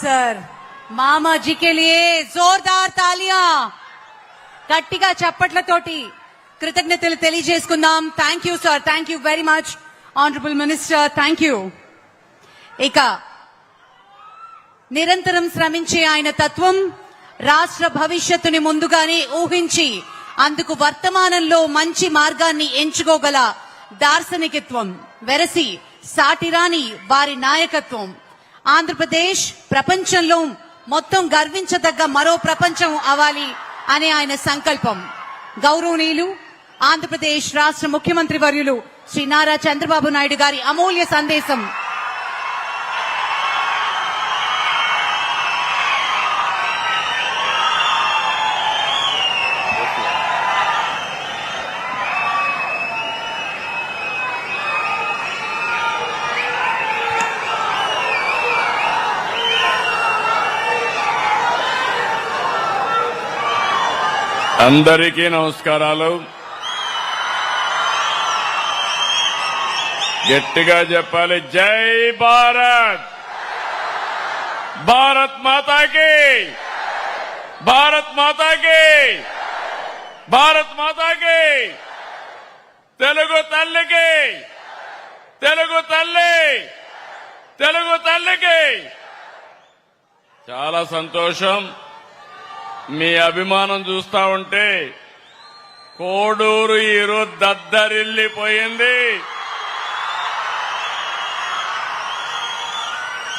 Sir मामा जी के लिए जोरदार तालियां గట్టిగా చప్పట్లతోటి కృతజ్ఞతలు తెలియజేసుకుందాం. Thank you sir, thank you very much honourable minister, thank you. ఇక నిరంతరం శ్రమించే ఆయన తత్వం, రాష్ట్ర భవిష్యత్తుని ముందుగానే ఊహించి అందుకు వర్తమానంలో మంచి మార్గాన్ని ఎంచుకోగల దార్శనికత్వం, వెరసి సాటిరాని వారి నాయకత్వం, ఆంధ్రప్రదేశ్ ప్రపంచంలో మొత్తం గర్వించదగ్గ మరో ప్రపంచం అవ్వాలి అనే ఆయన సంకల్పం. గౌరవనీయులు ఆంధ్రప్రదేశ్ రాష్ట్ర ముఖ్యమంత్రి వర్యులు శ్రీ నారా చంద్రబాబు నాయుడు గారి అమూల్య సందేశం. అందరికీ నమస్కారాలు. గట్టిగా చెప్పాలి. జై భారత్, భారత్ మాతాకి, భారత్ మాతాకి, భారత్ మాతాకి, తెలుగు తల్లికి, తెలుగు తల్లి, తెలుగు తల్లికి. చాలా సంతోషం. మీ అభిమానం చూస్తా ఉంటే కోడూరు ఈరోజు దద్దరిల్లిపోయింది.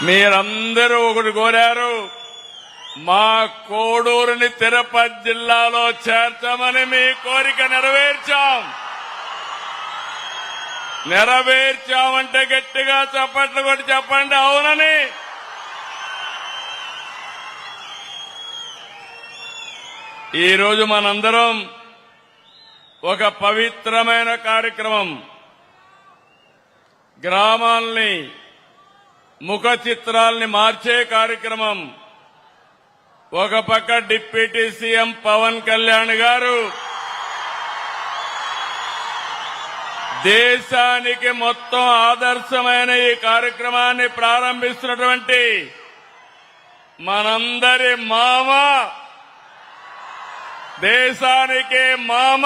మీరందరూ ఒకటి కోరారు, మా కోడూరుని తిరుపతి జిల్లాలో చేర్చమని. మీ కోరిక నెరవేర్చామంటే గట్టిగా చప్పట్లు కొట్టి చెప్పండి అవునని. ఈరోజు మనందరం ఒక పవిత్రమైన కార్యక్రమం, గ్రామాల్ని ముఖ చిత్రాల్ని మార్చే కార్యక్రమం. ఒక పక్క డిప్యూటీ సీఎం పవన్ కళ్యాణ్ గారు దేశానికి మొత్తం ఆదర్శమైన ఈ కార్యక్రమాన్ని ప్రారంభిస్తున్నటువంటి మనందరి మామ, దేశానికి మామ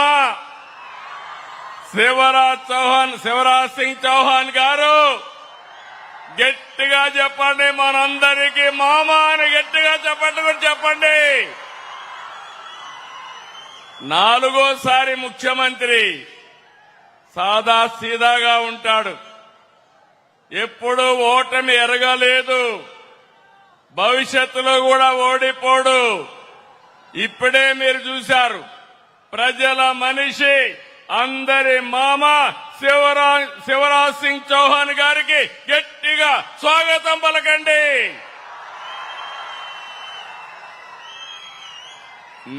శివరాజ్ సింగ్ చౌహాన్ గారు. గట్టిగా చెప్పండి, మనందరికీ మామ అని గట్టిగా చెప్పండి. 4వ ముఖ్యమంత్రి. సాదా సీదాగా ఉంటాడు, ఎప్పుడూ ఓటమి ఎరగలేదు, భవిష్యత్తులో కూడా ఓడిపోడు. ఇప్పుడే మీరు చూశారు, ప్రజల మనిషి, అందరి మామ శివరాజ్ సింగ్ చౌహాన్ గారికి గట్టిగా స్వాగతం పలకండి.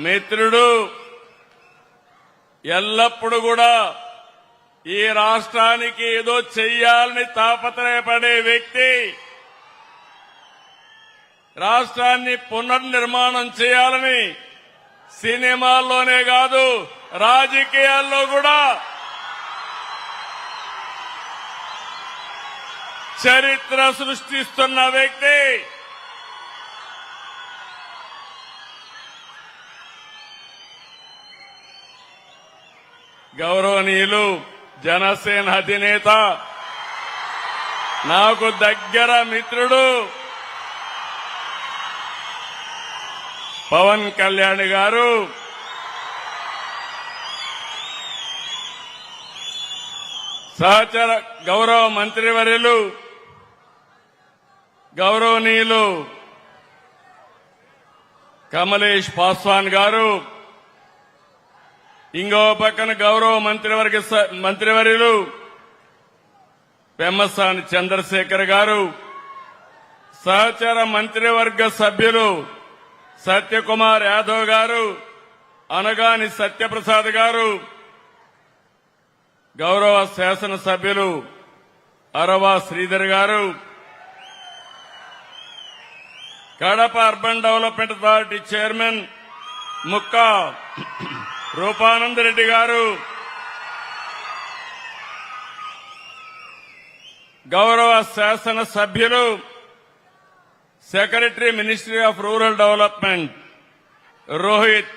మిత్రుడు ఎల్లప్పుడూ కూడా ఈ రాష్ట్రానికి ఏదో చెయ్యాలని తాపత్రయపడే వ్యక్తి, రాష్ట్రాన్ని పునర్నిర్మాణం చేయాలని సినిమాల్లోనే కాదు రాజకీయాల్లో కూడా చరిత్ర సృష్టిస్తున్న వ్యక్తి. గౌరవనీయులు జనసేన అధినేత, నాకు దగ్గర మిత్రుడు పవన్ కళ్యాణ్ గారు సహచర గౌరవ మంత్రివర్యులు గౌరవనీయులు కమలేష్ పాస్వాన్ గారు, ఇంకో పక్కన గౌరవ మంత్రివర్యులు పెమ్మసాని చంద్రశేఖర్ గారు, సహచర మంత్రివర్గ సభ్యులు సత్యకుమార్ యాదవ్ గారు, అనగాని సత్యప్రసాద్ గారు, గౌరవ శాసనసభ్యులు అరవా శ్రీధర్ గారు, Kadapa urban development authority chairman Mukka Rupananda Reddy గారు, గౌరవ శాసనసభ్యులు secretary ministry of rural development Rohit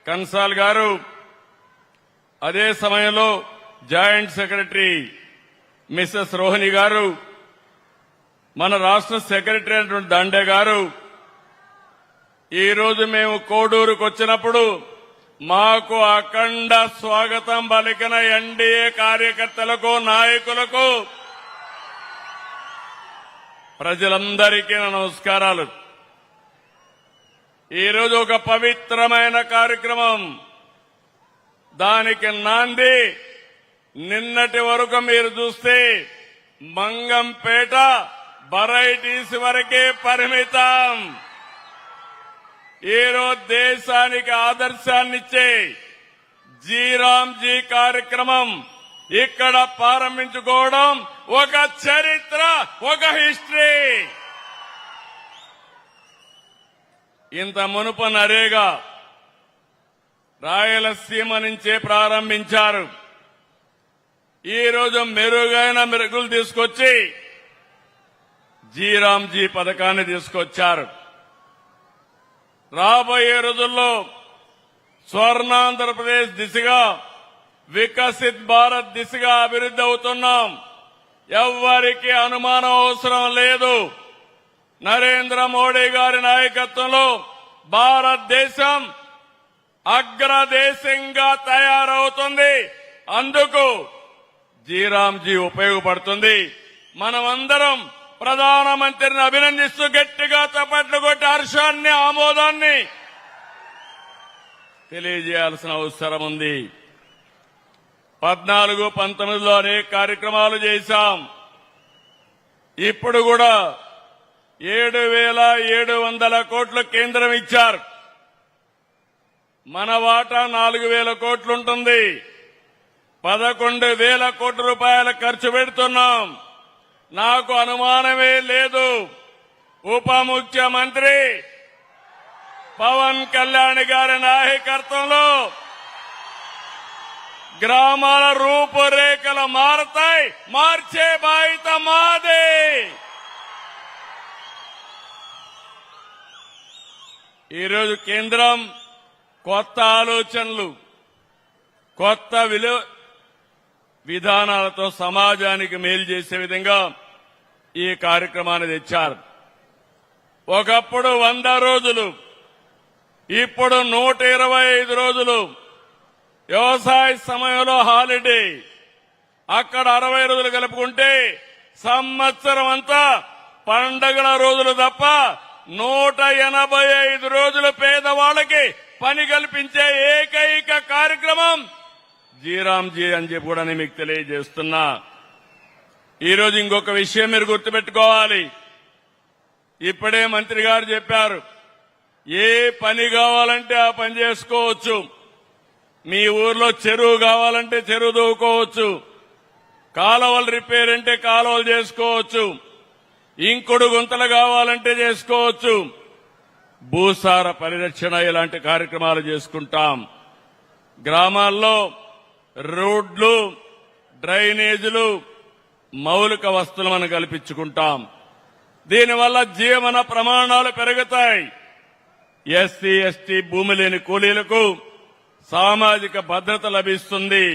Kansal గారు, అదే సమయంలో జాయింట్ సెక్రటరీ మిసెస్ రోహిణి గారు, మన రాష్ట్ర సెక్రటరీ అయినటువంటి దండే గారు, ఈ రోజు మేము కోడూరుకు వచ్చినప్పుడు మాకు అఖండ స్వాగతం పలికిన ఎన్డీఏ కార్యకర్తలకు, నాయకులకు, ప్రజలందరికీ నా నమస్కారాలు. ఈరోజు ఒక పవిత్రమైన కార్యక్రమం, దానికి నాంది నిన్నటి వరకు మీరు చూస్తే మంగంపేట వెరైటీస్ వరకే పరిమితం. ఈరోజు దేశానికి ఆదర్శాన్నిచ్చే జీరాంజీ కార్యక్రమం ఇక్కడ ప్రారంభించుకోవడం ఒక చరిత్ర, ఒక హిస్టరీ. ఇంత మునుపు నరేగా రాయలసీమ నుంచే ప్రారంభించారు. ఈ రోజు మెరుగైన మెరుగులు తీసుకొచ్చి జీరాంజీ పథకాన్ని తీసుకొచ్చారు. రాబోయే రోజుల్లో స్వర్ణాంధ్రప్రదేశ్ దిశగా, వికసిత్ భారత్ దిశగా అభివృద్ధి అవుతున్నాం. ఎవ్వరికీ అనుమానం అవసరం లేదు. నరేంద్ర మోడీ గారి నాయకత్వంలో భారతదేశం అగ్రదేశంగా తయారవుతుంది. అందుకు జీరాంజీ ఉపయోగపడుతుంది. మనమందరం ప్రధానమంత్రిని అభినందిస్తూ గట్టిగా చప్పట్లు కొట్టి హర్షాన్ని, ఆమోదాన్ని తెలియజేయాల్సిన అవసరం ఉంది. 14-19లో అనేక కార్యక్రమాలు చేశాం. ఇప్పుడు కూడా 7,700 కోట్లు కేంద్రం ఇచ్చారు. మన వాటా 4,000 కోట్లుంటుంది. 11,000 కోట్ల రూపాయల ఖర్చు పెడుతున్నాం. నాకు అనుమానమే లేదు, ఉప ముఖ్యమంత్రి పవన్ కళ్యాణ్ గారి నాయకత్వంలో గ్రామాల రూపురేఖలు మారతాయి. మార్చే బాధ్యత మాదే. ఈరోజు కేంద్రం కొత్త ఆలోచనలు, కొత్త విధానాలతో సమాజానికి మేలు చేసే విధంగా ఈ కార్యక్రమాన్ని తెచ్చారు. ఒకప్పుడు 100 రోజులు, ఇప్పుడు 125 రోజులు. వ్యవసాయ సమయంలో హాలిడే, అక్కడ 60 రోజులు కలుపుకుంటే సంవత్సరం అంతా పండగల రోజులు తప్ప 185 రోజులు పేదవాళ్ళకి పని కల్పించే ఏకైక కార్యక్రమం జీరాంజీ అని చెప్పి కూడా నేను మీకు తెలియజేస్తున్నా. ఈరోజు ఇంకొక విషయం మీరు గుర్తుపెట్టుకోవాలి. ఇప్పుడే మంత్రి గారు చెప్పారు, ఏ పని కావాలంటే ఆ పని చేసుకోవచ్చు. మీ ఊర్లో చెరువు కావాలంటే చెరువు దూకోవచ్చు, కాలువలు రిపేర్ అంటే కాలువలు చేసుకోవచ్చు, ఇంకుడు గుంతలు కావాలంటే చేసుకోవచ్చు, భూసార పరిరక్షణ ఇలాంటి కార్యక్రమాలు చేసుకుంటాం. గ్రామాల్లో రోడ్లు, డ్రైనేజీలు, మౌలిక వస్తువులు మనం కల్పించుకుంటాం. దీనివల్ల జీవన ప్రమాణాలు పెరుగుతాయి. ఎస్సీ, ఎస్టీ, భూమి లేని కూలీలకు సామాజిక భద్రత లభిస్తుంది.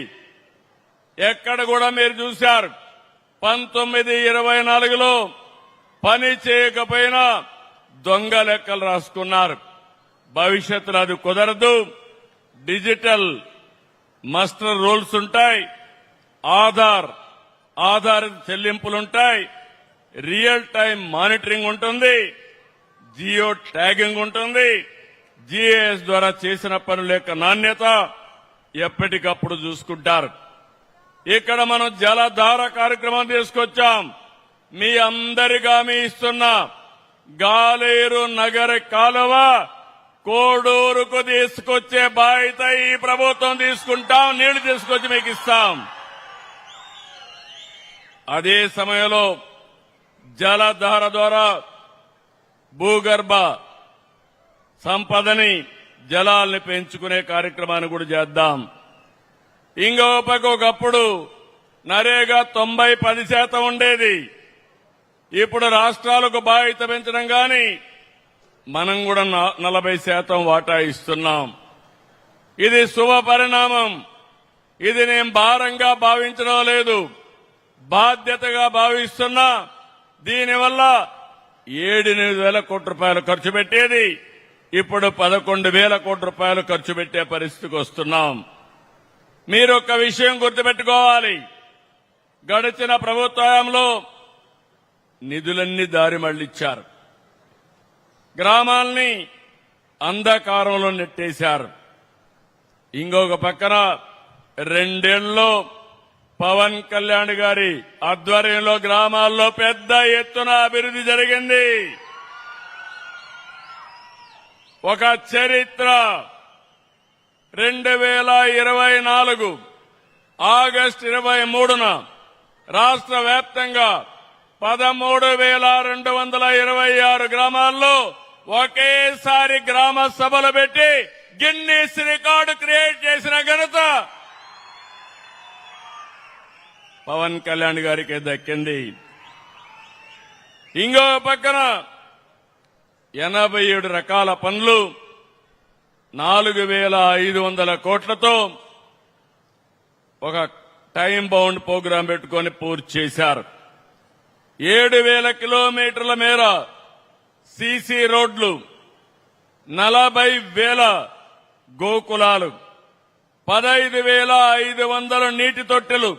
ఎక్కడ కూడా మీరు చూశారు, 1924లో పని చేయకపోయినా దొంగ లెక్కలు రాసుకున్నారు. భవిష్యత్తులో అది కుదరదు. డిజిటల్ మస్టర్ రోల్స్ ఉంటాయి, ఆధారిత చెల్లింపులుంటాయి, రియల్ టైం మానిటరింగ్ ఉంటుంది, జియో ట్యాగింగ్ ఉంటుంది. జీఏఎస్ ద్వారా చేసిన పనుల యొక్క నాణ్యత ఎప్పటికప్పుడు చూసుకుంటారు. ఇక్కడ మనం జలధార కార్యక్రమం తీసుకొచ్చాం. మీ అందరికీ హామీ ఇస్తున్నా, గాలేరు నగర కాలువ కోడూరుకు తీసుకొచ్చే బాధ్యత ఈ ప్రభుత్వం తీసుకుంటాం. నీళ్లు తీసుకొచ్చి మీకు ఇస్తాం. అదే సమయంలో జలధార ద్వారా భూగర్భ సంపదని, జలాల్ని పెంచుకునే కార్యక్రమాన్ని కూడా చేద్దాం. ఇంకో పక్క ఒకప్పుడు నరేగా 90-10% ఉండేది. ఇప్పుడు రాష్ట్రాలకు బాధ్యత పెంచడం గాని, మనం కూడా 40% వాటా ఇస్తున్నాం. ఇది శుభ పరిణామం. ఇది నేను భారంగా భావించడం లేదు, బాధ్యతగా భావిస్తున్నా. దీనివల్ల 7,000 కోట్ల రూపాయలు ఖర్చు పెట్టేది ఇప్పుడు 11,000 కోట్ల రూపాయలు ఖర్చు పెట్టే పరిస్థితికి వస్తున్నాం. మీరు ఒక విషయం గుర్తుపెట్టుకోవాలి. గడిచిన ప్రభుత్వంలో నిధులన్నీ దారి మళ్లించారు, గ్రామాల్ని అంధకారంలో నెట్టేశారు. ఇంకొక పక్కన 2 ఏళ్లలో పవన్ కళ్యాణ్ గారి ఆధ్వర్యంలో గ్రామాల్లో పెద్ద ఎత్తున అభివృద్ధి జరిగింది. ఒక చరిత్ర. 2024 ఆగస్టు 23న రాష్ట్ర వ్యాప్తంగా 13,226 గ్రామాల్లో ఒకేసారి గ్రామ సభలు పెట్టి గిన్నీస్ రికార్డు క్రియేట్ చేసిన ఘనత పవన్ కళ్యాణ్ గారికి దక్కింది. ఇంకో పక్కన 87 రకాల పనులు 4,500 కోట్లతో ఒక టైం బౌండ్ ప్రోగ్రాం పెట్టుకొని పూర్తి చేశారు. 7,000 కిలోమీటర్ల మేర సీసీ రోడ్లు, 40,000 గోకులాలు, 15,500 నీటి తొట్టెలు,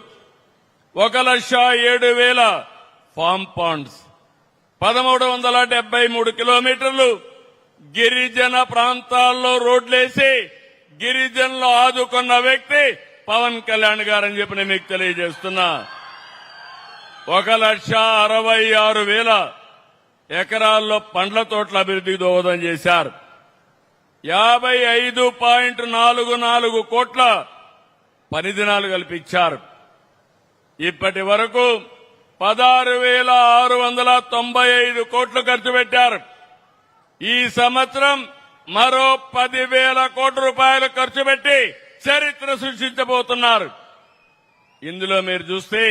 1,07,000 ఫామ్ పాండ్స్, 1,373 కిలోమీటర్లు గిరిజన ప్రాంతాల్లో రోడ్లేసి గిరిజనులు ఆదుకున్న వ్యక్తి పవన్ కళ్యాణ్ గారని చెప్పి నేను మీకు తెలియజేస్తున్నా. 1,66,000 ఎకరాల్లో పండ్ల తోటల అభివృద్ధికి దోహదం చేశారు. 55.44 కోట్ల పని దినాలు కల్పించారు. ఇప్పటి వరకు 16,695 కోట్లు ఖర్చు పెట్టారు. ఈ సంవత్సరం మరో 10,000 కోట్ల రూపాయలు ఖర్చు పెట్టి చరిత్ర సృష్టించబోతున్నారు. ఇందులో మీరు చూస్తే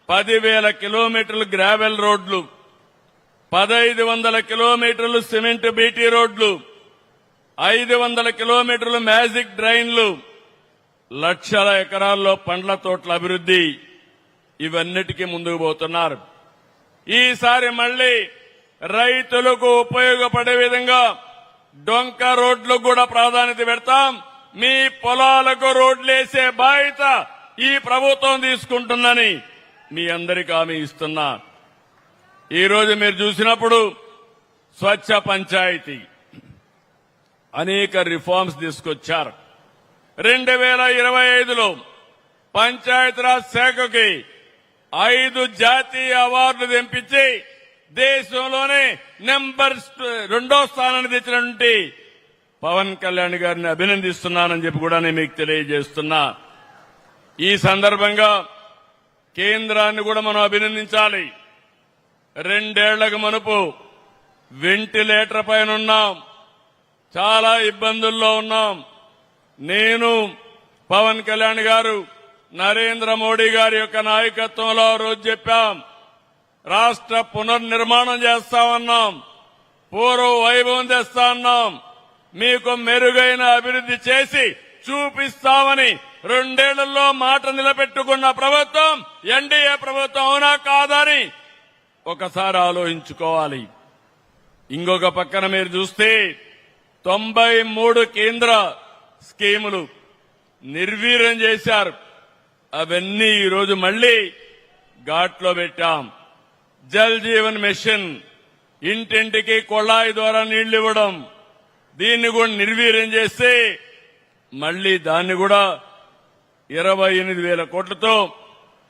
10,000 కిలోమీటర్లు గ్రావెల్ రోడ్లు, 1,500 కిలోమీటర్లు సిమెంట్ బీటీ రోడ్లు, 500 కిలోమీటర్లు మ్యాజిక్ డ్రైన్లు, లక్షల ఎకరాల్లో పండ్ల తోటల అభివృద్ధి, ఇవన్నిటికీ ముందుకు పోతున్నారు. ఈసారి మళ్లీ రైతులకు ఉపయోగపడే విధంగా డొంక రోడ్లకు కూడా ప్రాధాన్యత పెడతాం. మీ పొలాలకు రోడ్లేసే బాధ్యత ఈ ప్రభుత్వం తీసుకుంటుందని మీ అందరికీ హామీ ఇస్తున్నా. ఈ రోజు మీరు చూసినప్పుడు స్వచ్ఛ పంచాయతీ అనేక రిఫార్మ్స్ తీసుకొచ్చారు. 2025లో పంచాయతీరాజ్ శాఖకి 5 జాతీయ అవార్డులు తెంపించి దేశంలోనే నెంబర్ 2వ స్థానాన్ని తెచ్చినటువంటి పవన్ కళ్యాణ్ గారిని అభినందిస్తున్నానని చెప్పి కూడా నేను మీకు తెలియజేస్తున్నా. ఈ సందర్భంగా కేంద్రాన్ని కూడా మనం అభినందించాలి. 2 ఏళ్లకు మునుపు వెంటిలేటర్ పైన ఉన్నాం, చాలా ఇబ్బందుల్లో ఉన్నాం. నేను, పవన్ కళ్యాణ్ గారు, నరేంద్ర మోడీ గారి యొక్క నాయకత్వంలో రోజు చెప్పాం, రాష్ట్ర పునర్నిర్మాణం చేస్తామన్నాం, పూర్వ వైభవం తెస్తామన్నాం, మీకు మెరుగైన అభివృద్ధి చేసి చూపిస్తామని 2 ఏళ్లలో మాట నిలబెట్టుకున్న ప్రభుత్వం ఎన్డీఏ ప్రభుత్వం అవునా కాదని ఒకసారి ఆలోచించుకోవాలి. ఇంకొక పక్కన మీరు చూస్తే 93 కేంద్ర స్కీములు నిర్వీర్యం చేశారు. అవన్నీ ఈరోజు మళ్లీ ఘాట్లో పెట్టాం. జల్ జీవన్ మిషన్, ఇంటింటికి కొళాయి ద్వారా నీళ్లు ఇవ్వడం, దీన్ని కూడా నిర్వీర్యం చేస్తే మళ్లీ దాన్ని కూడా 28,000 కోట్లతో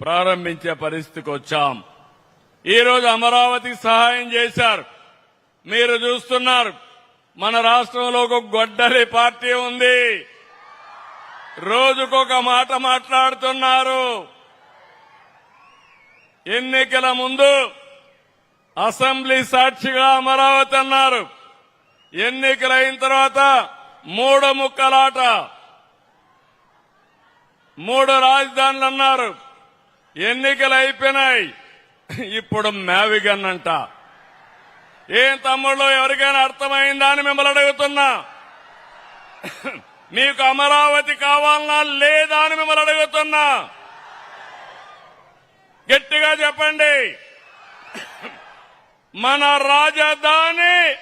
ప్రారంభించే పరిస్థితికి వచ్చాం. ఈ రోజు అమరావతికి సహాయం చేశారు. మీరు చూస్తున్నారు, మన రాష్ట్రంలో ఒక గొడ్డలి పార్టీ ఉంది, రోజుకొక మాట మాట్లాడుతున్నారు. ఎన్నికల ముందు అసెంబ్లీ సాక్షిగా అమరావతి అన్నారు, ఎన్నికలైన తర్వాత 3 ముక్కలాట, 3 రాజధానులు అన్నారు. ఎన్నికలు అయిపోయినాయి, ఇప్పుడు మ్యావిగన్ అంట. ఏం తమ్ముళ్ళు ఎవరికైనా అర్థమైందా అని మిమ్మల్ని అడుగుతున్నా. మీకు అమరావతి కావాలన్నా లేదా అని మిమ్మల్ని అడుగుతున్నా. గట్టిగా చెప్పండి. మన రాజధాని